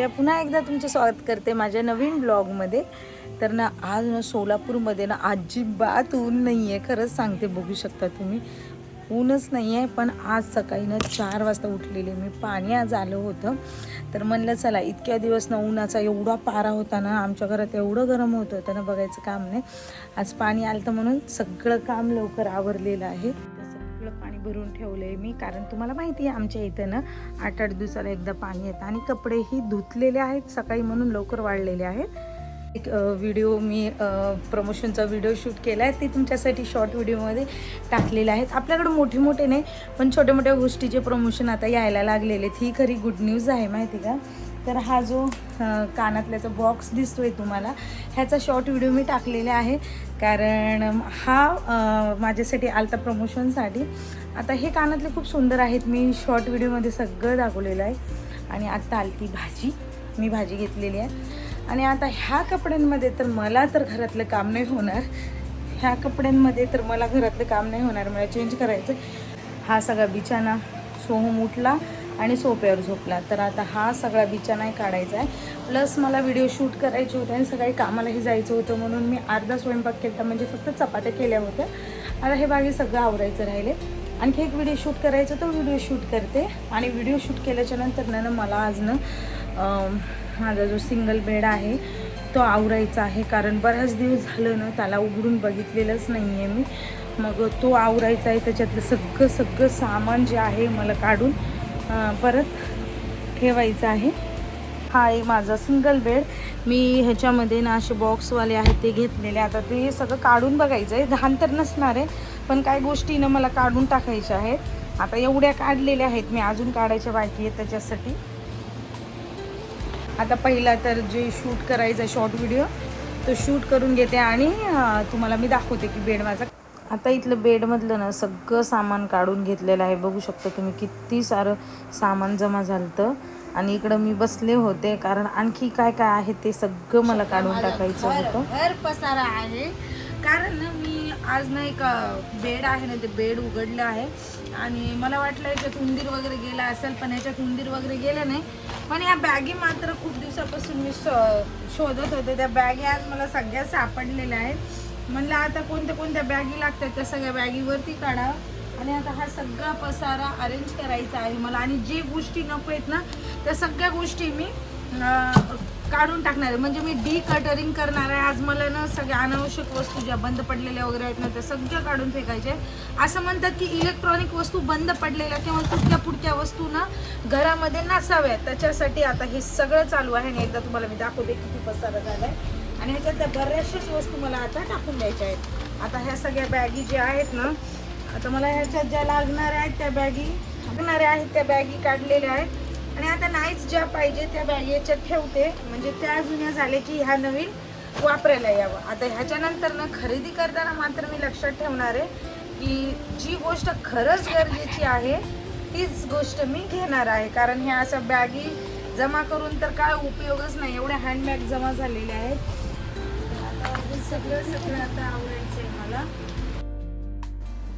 सोनिया पुन्हा एकदा तुमचं स्वागत करते माझ्या नवीन ब्लॉगमध्ये। तर ना आज ना सोलापूरमध्ये ना अजिबात ऊन नाही आहे, खरंच सांगते, बघू शकता तुम्ही ऊनच नाही आहे। पण आज सकाळी ना 4 वाजता उठलेले मी, पाणी आज आलं होतं तर म्हणलं चला इतक्या दिवस ना उन्हाचा एवढा पारा होता ना, आमच्या घरात एवढं गरम होत होतं ना बघायचं काम नाही। आज पाणी आलं तर म्हणून सगळं काम लवकर आवरलेलं आहे। पाणी भरून ठेवलंय मी, कारण तुम्हाला माहिती आहे आमच्या इथं ना 8-8 दिवसाला एकदा पाणी येतं आणि कपडेही धुतलेले आहेत सकाळी म्हणून लवकर वाळलेले आहेत। एक व्हिडिओ मी प्रमोशनचा व्हिडिओ शूट केला आहे, ते तुमच्यासाठी शॉर्ट व्हिडिओमध्ये टाकलेले आहेत। आपल्याकडे मोठे मोठे नाही पण छोट्या मोठ्या गोष्टीचे प्रमोशन आता यायला लागलेले, ही खरी गुड न्यूज आहे माहिती का। तर हा जो कानातल्याचा बॉक्स दिसतोय तुम्हाला, ह्याचा शॉर्ट व्हिडिओ मी टाकलेला आहे, कारण हा माझ्यासाठी आलता प्रमोशनसाठी। आता हे कानातले खूप सुंदर आहेत, मी शॉर्ट व्हिडिओमध्ये सगळं दाखवलेलं आहे। आणि आत्ता आली ती भाजी, मी भाजी घेतलेली आहे। आणि आता ह्या कपड्यांमध्ये तर मला तर घरातलं काम नाही होणार, ह्या कपड्यांमध्ये तर मला घरातलं काम नाही होणार, मला चेंज करायचं। हा सगळा बिछाना सोहम उठला आणि सोप्यावर झोपला, तर आता हा सगळा बिछाना काढायचा आहे। प्लस मला व्हिडिओ शूट करायचे होते आणि सकाळी कामालाही जायचं होतं, म्हणून मी अर्धा स्वयंपाक केला, म्हणजे फक्त चपात्या केल्या होत्या। आता हे बाकी सगळं आवरायचं राहिले। आणखी एक व्हिडिओ शूट करायचं तर व्हिडिओ शूट करते। आणि व्हिडिओ शूट केल्याच्या नंतर ना मला आज ना माझा जो सिंगल बेड आहे तो आवरायचा आहे, कारण बऱ्याच दिवस झालं ना त्याला उघडून बघितलेलंच नाही आहे मी। मग तो आवरायचा आहे, त्याच्यातलं सगळं सामान जे आहे मला काढून परत ठेवायचं आहे। हा आहे माझा सिंगल बेड, मी ह्याच्यामध्ये ना असे बॉक्सवाले आहेत ते घेतलेले। आता ते सगळं काढून बघायचं आहे, घाण तर नसणार आहे पण काही गोष्टी ना मला काढून टाकायच्या आहेत। आता एवढ्या काढलेल्या आहेत, मी अजून काढायच्या बाकी आहेत त्याच्यासाठी। आता पहिला तर जे शूट करायचं आहे शॉर्ट व्हिडिओ तो शूट करून घेते आणि तुम्हाला मी दाखवते की बेड माझा। आता इथलं बेडमधलं ना सगळं सामान काढून घेतलेलं आहे, बघू शकता तुम्ही किती सारं सामान जमा झालं। आणि इकडं मी बसले होते, कारण आणखी काय काय आहे ते सगळं मला काढून टाकायचं होतं। घर पसारा आहे, कारण ना मी आज ना एक बेड आहे ना ते बेड उघडलं आहे आणि मला वाटलं याच्यात उंदीर वगैरे गेला असेल, पण याच्यात उंदीर वगैरे गेले नाही। पण या बॅगी मात्र खूप दिवसापासून मी शोधत होते, त्या बॅगी आज मला सगळ्या सापडलेल्या आहेत। म्हणलं आता कोणत्या बॅगी लागतात त्या सगळ्या बॅगीवरती काढा आणि आता हा सगळा पसारा अरेंज करायचा आहे मला। आणि जे गोष्टी नको आहेत ना त्या सगळ्या गोष्टी मी काढून टाकणार आहे, म्हणजे मी डिकटरिंग करणार आहे आज। मला ना सगळ्या अनावश्यक वस्तू ज्या बंद पडलेल्या वगैरे आहेत ना त्या सगळ्या काढून फेकायच्या आहेत। असं म्हणतात की इलेक्ट्रॉनिक वस्तू बंद पडलेल्या किंवा तुटक्या वस्तू ना घरामध्ये नसाव्यात, त्याच्यासाठी आता हे सगळं चालू आहे। आणि एकदा तुम्हाला मी दाखवते किती पसारा झाला आहे। आणि ह्याच्यात बऱ्याचशाच वस्तू मला आता टाकून द्यायच्या आहेत। आता ह्या सगळ्या बॅगी ज्या आहेत ना, आता मला ह्याच्यात ज्या लागणाऱ्या आहेत त्या बॅगी काढलेल्या आहेत। आणि आता नाहीच ज्या पाहिजे त्या बॅगी याच्यात ठेवते, म्हणजे त्या जुन्या झाले की ह्या नवीन वापरायला यावं। आता ह्याच्यानंतर ना खरेदी करताना मात्र मी लक्षात ठेवणार आहे की जी गोष्ट खरंच गरजेची आहे तीच गोष्ट मी घेणार आहे, कारण ह्या अशा बॅगी जमा करून तर काय उपयोगच नाही, एवढ्या हँडबॅग जमा झालेल्या आहेत। सगळं आता आवरायचं आहे मला।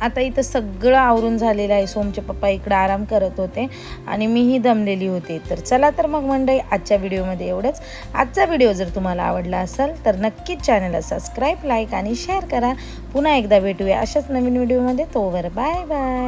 आता इथं सगळं आवरून झालेलं आहे, सोमचे पप्पा इकडं आराम करत होते आणि मीही दमलेली होते। तर चला तर मग मंडळी, आजच्या व्हिडिओमध्ये एवढंच। आजचा व्हिडिओ जर तुम्हाला आवडला असेल तर नक्कीच चॅनलला सबस्क्राईब, लाईक आणि शेअर करा। पुन्हा एकदा भेटूया अशाच नवीन व्हिडिओमध्ये, तोवर बाय बाय।